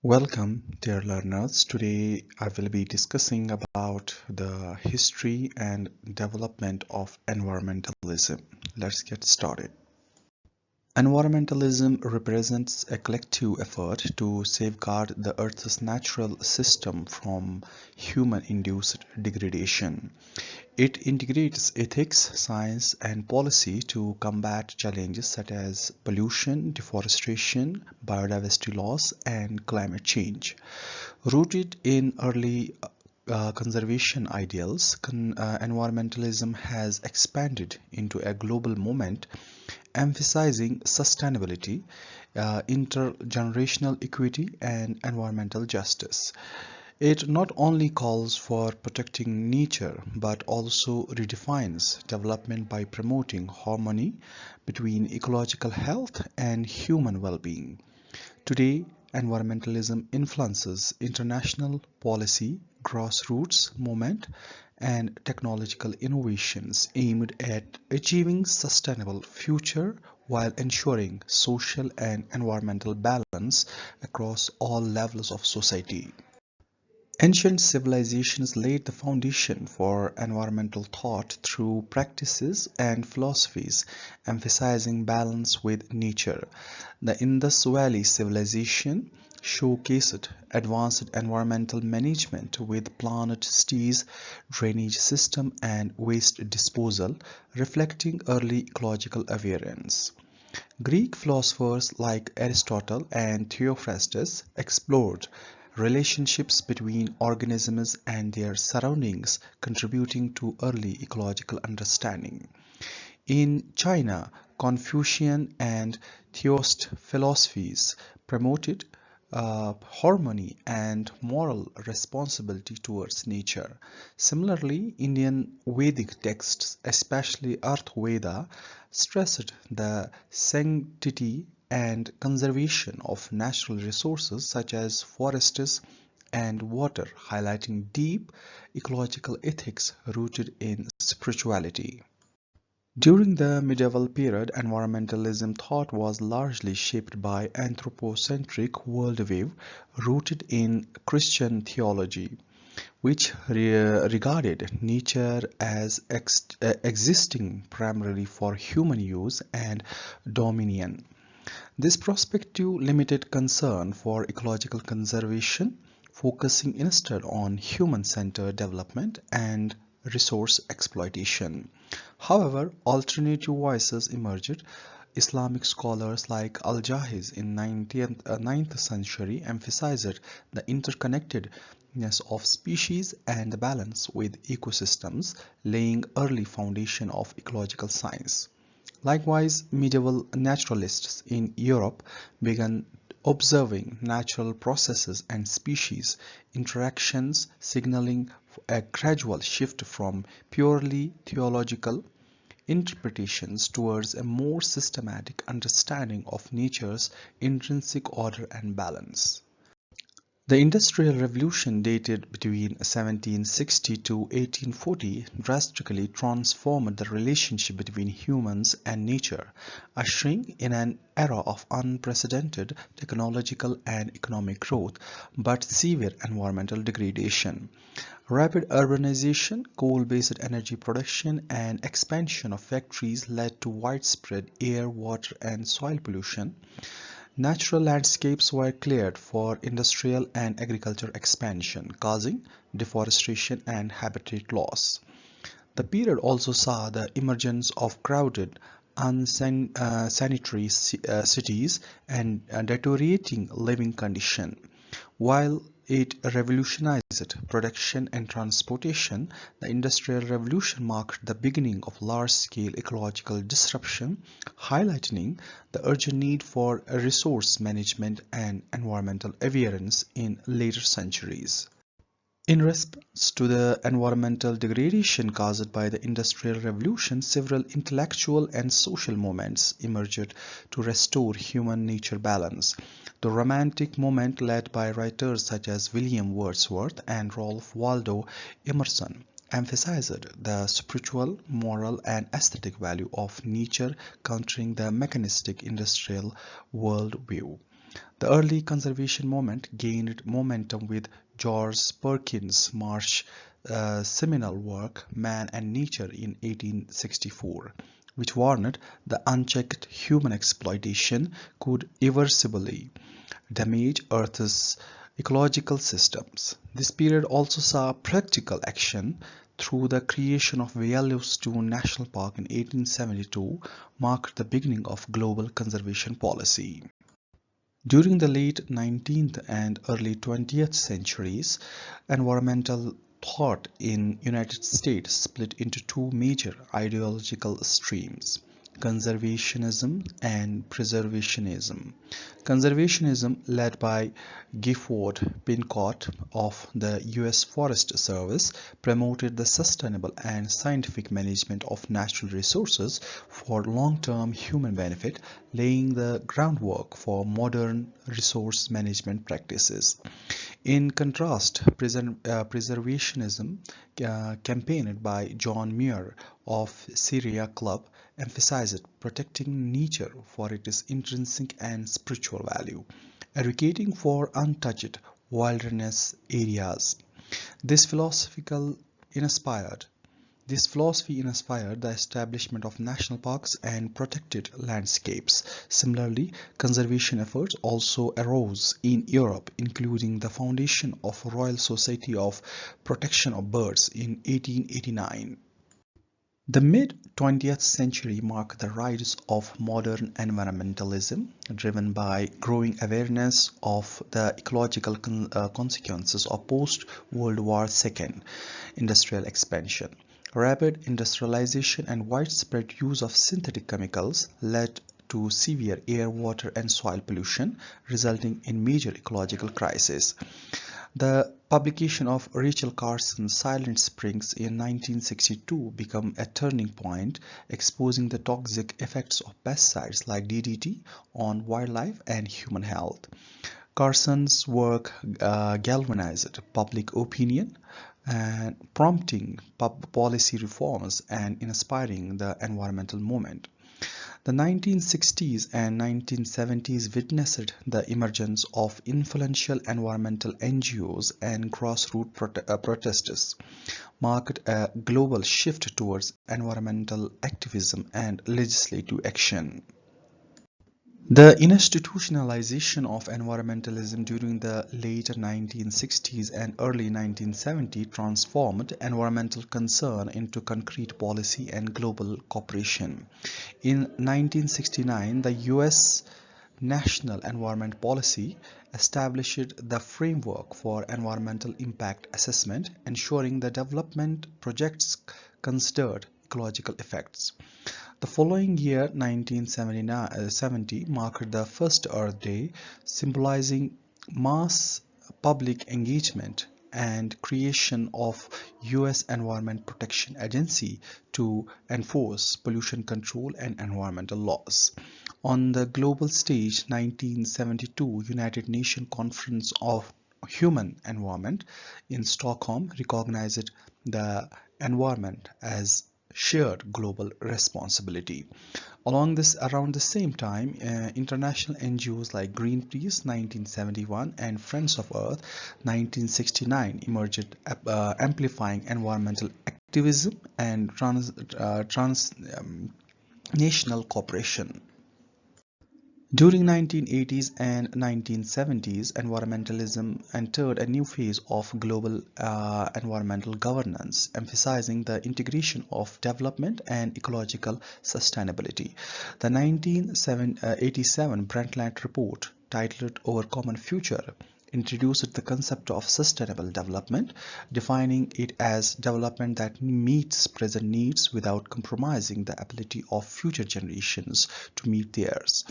Welcome, dear learners. Today I will be discussing about the history and development of environmentalism. Let's get started. Environmentalism represents a collective effort to safeguard the Earth's natural system from human-induced degradation. It integrates ethics, science, and policy to combat challenges such as pollution, deforestation, biodiversity loss, and climate change. Rooted in early conservation ideals, environmentalism has expanded into a global movement emphasizing sustainability, intergenerational equity, and environmental justice. It not only calls for protecting nature but also redefines development by promoting harmony between ecological health and human well-being. Today, environmentalism influences international policy, grassroots movement, and technological innovations aimed at achieving sustainable future while ensuring social and environmental balance across all levels of society. Ancient civilizations laid the foundation for environmental thought through practices and philosophies emphasizing balance with nature. The Indus Valley civilization showcased advanced environmental management with plant studies, drainage system, and waste disposal, reflecting early ecological awareness. Greek philosophers like Aristotle and Theophrastus explored relationships between organisms and their surroundings, contributing to early ecological understanding. In China, Confucian and Taoist philosophies promoted harmony and moral responsibility towards nature. Similarly, Indian Vedic texts, especially Earth Veda, stressed the sanctity and conservation of natural resources such as forests and water, highlighting deep ecological ethics rooted in spirituality. During the medieval period, environmentalism thought was largely shaped by anthropocentric worldview rooted in Christian theology, which regarded nature as existing primarily for human use and dominion. This perspective limited concern for ecological conservation, focusing instead on human-centered development and resource exploitation. However, alternative voices emerged. Islamic scholars like Al-Jahiz in 9th century emphasized the interconnectedness of species and the balance with ecosystems, laying early foundation of ecological science. Likewise, medieval naturalists in Europe began observing natural processes and species interactions, signaling a gradual shift from purely theological interpretations towards a more systematic understanding of nature's intrinsic order and balance. The Industrial Revolution, dated between 1760 to 1840, drastically transformed the relationship between humans and nature, ushering in an era of unprecedented technological and economic growth, but severe environmental degradation. Rapid urbanization, coal-based energy production, and expansion of factories led to widespread air, water, and soil pollution. Natural landscapes were cleared for industrial and agricultural expansion, causing deforestation and habitat loss. The period also saw the emergence of crowded, unsanitary cities and deteriorating living conditions. While it revolutionized production and transportation, the Industrial Revolution marked the beginning of large-scale ecological disruption, highlighting the urgent need for resource management and environmental awareness in later centuries. In response to the environmental degradation caused by the Industrial Revolution, several intellectual and social movements emerged to restore human-nature balance. The Romantic movement, led by writers such as William Wordsworth and Ralph Waldo Emerson, emphasized the spiritual, moral, and aesthetic value of nature, countering the mechanistic industrial worldview. The early conservation movement gained momentum with George Perkins' Marsh's seminal work Man and Nature in 1864, which warned the unchecked human exploitation could irreversibly damage Earth's ecological systems. This period also saw practical action through the creation of Yellowstone National Park in 1872, marked the beginning of global conservation policy. During the late 19th and early 20th centuries, environmental thought in United States split into two major ideological streams: conservationism and preservationism. Conservationism, led by Gifford Pinchot of the U.S. Forest Service, promoted the sustainable and scientific management of natural resources for long-term human benefit, laying the groundwork for modern resource management practices. In contrast, preservationism, campaigned by John Muir of Sierra Club, emphasized protecting nature for its intrinsic and spiritual value, advocating for untouched wilderness areas. This inspired this philosophy inspired the establishment of national parks and protected landscapes. Similarly, conservation efforts also arose in Europe, including the foundation of Royal Society of Protection of Birds in 1889. The mid-20th century marked the rise of modern environmentalism, driven by growing awareness of the ecological consequences of post-World War II industrial expansion. Rapid industrialization and widespread use of synthetic chemicals led to severe air, water, and soil pollution, resulting in major ecological crises. The publication of Rachel Carson's Silent Springs in 1962 became a turning point, exposing the toxic effects of pesticides like DDT on wildlife and human health. Carson's work galvanized public opinion and prompting policy reforms and inspiring the environmental movement. The 1960s and 1970s witnessed the emergence of influential environmental NGOs and grassroots protesters, marked a global shift towards environmental activism and legislative action. The institutionalization of environmentalism during the late 1960s and early 1970s transformed environmental concern into concrete policy and global cooperation. In 1969, the U.S. National Environment Policy established the framework for environmental impact assessment, ensuring the development projects considered ecological effects. The following year, 1970, marked the first Earth Day, symbolizing mass public engagement and creation of U.S. Environment Protection Agency to enforce pollution control and environmental laws. On the global stage, 1972 United Nations Conference of Human Environment in Stockholm recognized the environment as shared global responsibility. Around the same time, international NGOs like Greenpeace 1971 and Friends of Earth 1969 emerged, amplifying environmental activism and transnational cooperation. During 1980s and 1970s, environmentalism entered a new phase of global environmental governance, emphasizing the integration of development and ecological sustainability. The 1987 Brundtland Report, titled Our Common Future, introduced the concept of sustainable development, defining it as development that meets present needs without compromising the ability of future generations to meet theirs.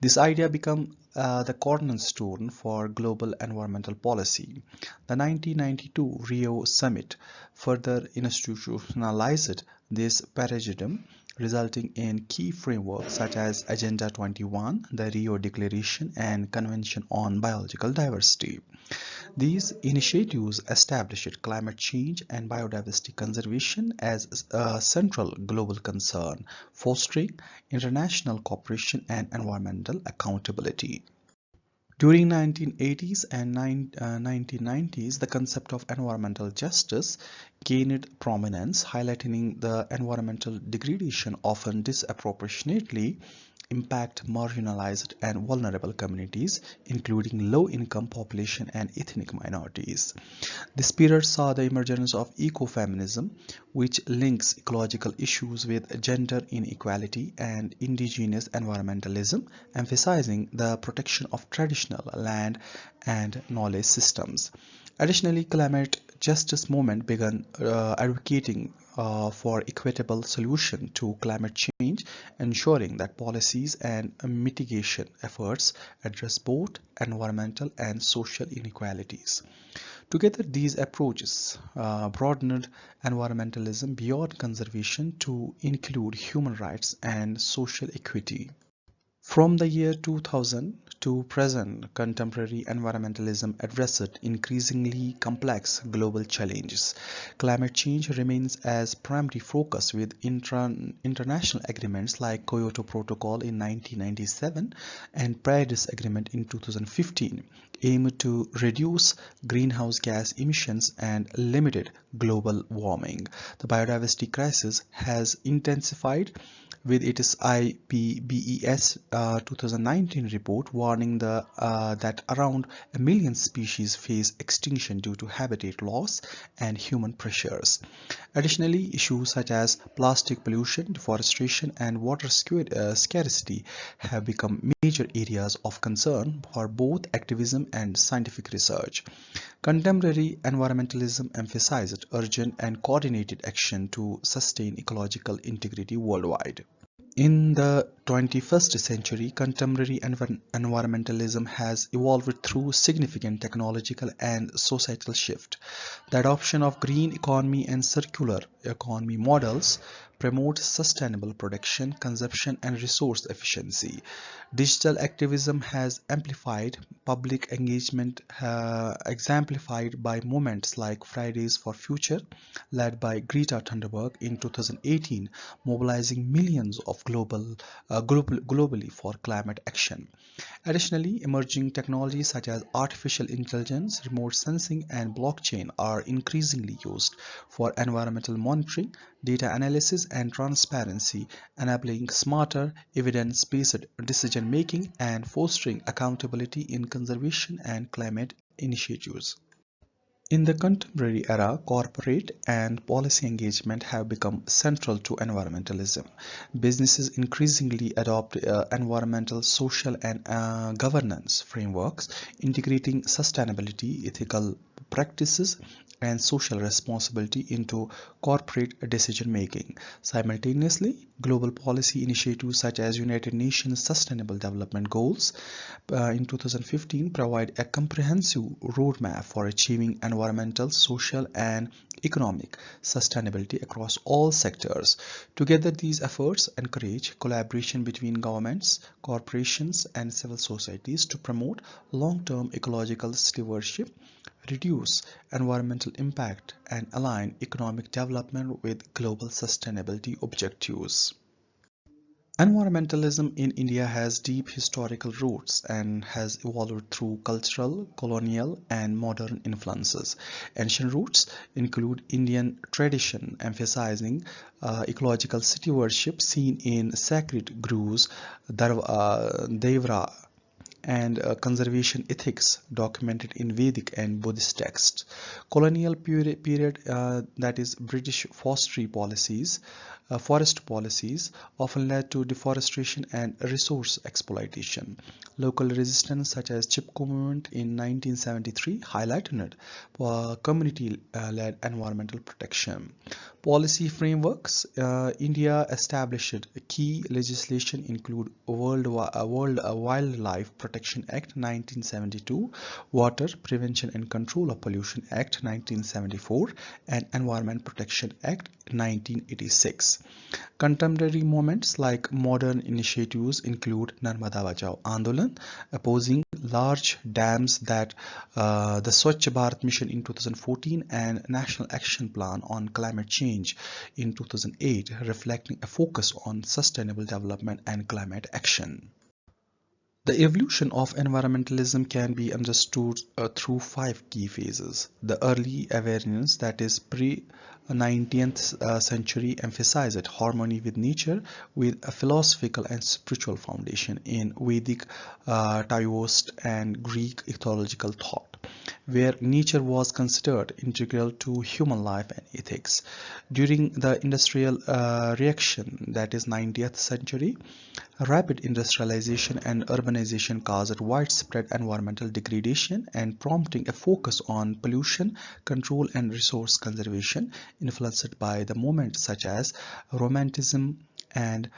This idea became the cornerstone for global environmental policy. The 1992 Rio Summit further institutionalized this paradigm, resulting in key frameworks such as Agenda 21, the Rio Declaration, and Convention on Biological Diversity. These initiatives established climate change and biodiversity conservation as a central global concern, fostering international cooperation and environmental accountability. During 1980s and 1990s, the concept of environmental justice gained prominence, highlighting the environmental degradation often disproportionately impact marginalized and vulnerable communities, including low-income population and ethnic minorities. This period saw the emergence of ecofeminism, which links ecological issues with gender inequality, and indigenous environmentalism, emphasizing the protection of traditional land and knowledge systems. Additionally, climate justice movement began advocating for equitable solution to climate change, ensuring that policies and mitigation efforts address both environmental and social inequalities. Together, these approaches broadened environmentalism beyond conservation to include human rights and social equity. From the year 2000 to present, contemporary environmentalism addressed increasingly complex global challenges. Climate change remains as primary focus with international agreements like Kyoto Protocol in 1997 and Paris Agreement in 2015 aimed to reduce greenhouse gas emissions and limited global warming. The biodiversity crisis has intensified with its IPBES 2019 report warning that around a million species face extinction due to habitat loss and human pressures. Additionally, issues such as plastic pollution, deforestation, and water scarcity have become major areas of concern for both activism and scientific research. Contemporary environmentalism emphasized urgent and coordinated action to sustain ecological integrity worldwide. In the 21st century, contemporary environmentalism has evolved through significant technological and societal shift. The adoption of green economy and circular economy models promote sustainable production, consumption, and resource efficiency. Digital activism has amplified public engagement, exemplified by movements like Fridays for Future, led by Greta Thunberg in 2018, mobilizing millions of globally for climate action. Additionally, emerging technologies such as artificial intelligence, remote sensing, and blockchain are increasingly used for environmental monitoring, data analysis, and transparency, enabling smarter, evidence-based decision-making and fostering accountability in conservation and climate initiatives. In the contemporary era, corporate and policy engagement have become central to environmentalism. Businesses increasingly adopt environmental, social, and governance frameworks, integrating sustainability, ethical practices, and social responsibility into corporate decision making. Simultaneously, global policy initiatives such as United Nations Sustainable Development Goals in 2015 provide a comprehensive roadmap for achieving environmental, social, and economic sustainability across all sectors. Together, these efforts encourage collaboration between governments, corporations, and civil societies to promote long-term ecological stewardship, reduce environmental impact, and align economic development with global sustainability objectives. Environmentalism in India has deep historical roots and has evolved through cultural, colonial, and modern influences. Ancient roots include Indian tradition emphasizing ecological stewardship seen in sacred groves, Devra, and conservation ethics documented in Vedic and Buddhist texts. Colonial period, that is British forest policies often led to deforestation and resource exploitation. Local resistance such as Chipko movement in 1973 highlighted community-led environmental protection. Policy frameworks, India established key legislation include World Wildlife Protection Act 1972, Water Prevention and Control of Pollution Act 1974, and Environment Protection Act 1986. Contemporary movements like modern initiatives include Narmada Bachao Andolan, opposing large dams, that the Swachh Bharat Mission in 2014, and National Action Plan on Climate Change in 2008, reflecting a focus on sustainable development and climate action. The evolution of environmentalism can be understood through five key phases. The early awareness, that is pre-19th century, emphasized harmony with nature with a philosophical and spiritual foundation in Vedic, Taoist, and Greek ecological thought, where nature was considered integral to human life and ethics. During the industrial reaction, that is 19th century, rapid industrialization and urbanization caused widespread environmental degradation and prompting a focus on pollution control and resource conservation, influenced by the movements such as Romanticism and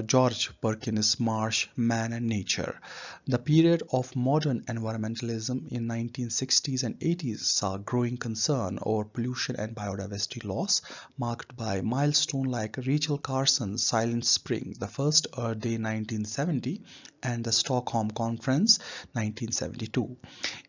George Perkins' Marsh, Man and Nature. The period of modern environmentalism in 1960s and 80s saw growing concern over pollution and biodiversity loss, marked by milestones like Rachel Carson's Silent Spring, the first Earth Day 1970, and the Stockholm Conference 1972.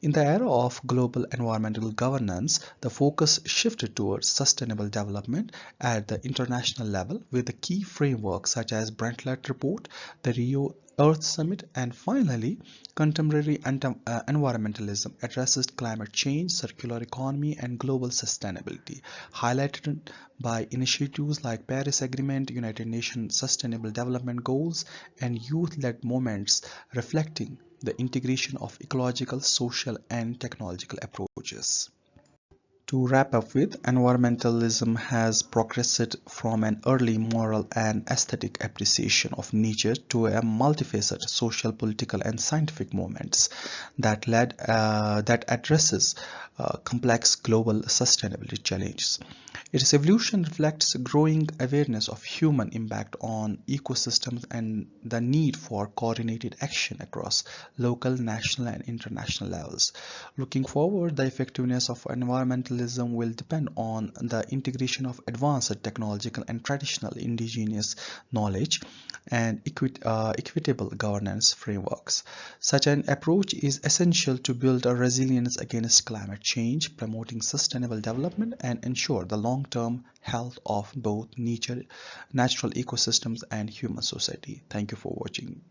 In the era of global environmental governance, the focus shifted towards sustainable development at the international level with the key frameworks such as Brundtland Report, the Rio Earth Summit, and finally, contemporary environmentalism addresses climate change, circular economy, and global sustainability, highlighted by initiatives like Paris Agreement, United Nations Sustainable Development Goals, and youth-led movements reflecting the integration of ecological, social, and technological approaches. To wrap up with, environmentalism has progressed from an early moral and aesthetic appreciation of nature to a multifaceted social, political, and scientific movements that addresses complex global sustainability challenges. Its evolution reflects growing awareness of human impact on ecosystems and the need for coordinated action across local, national, and international levels. Looking forward, the effectiveness of environmentalism will depend on the integration of advanced technological and traditional indigenous knowledge and equitable governance frameworks. Such an approach is essential to build a resilience against climate change, promoting sustainable development, and ensure the long-term health of both natural ecosystems and human society. Thank you for watching.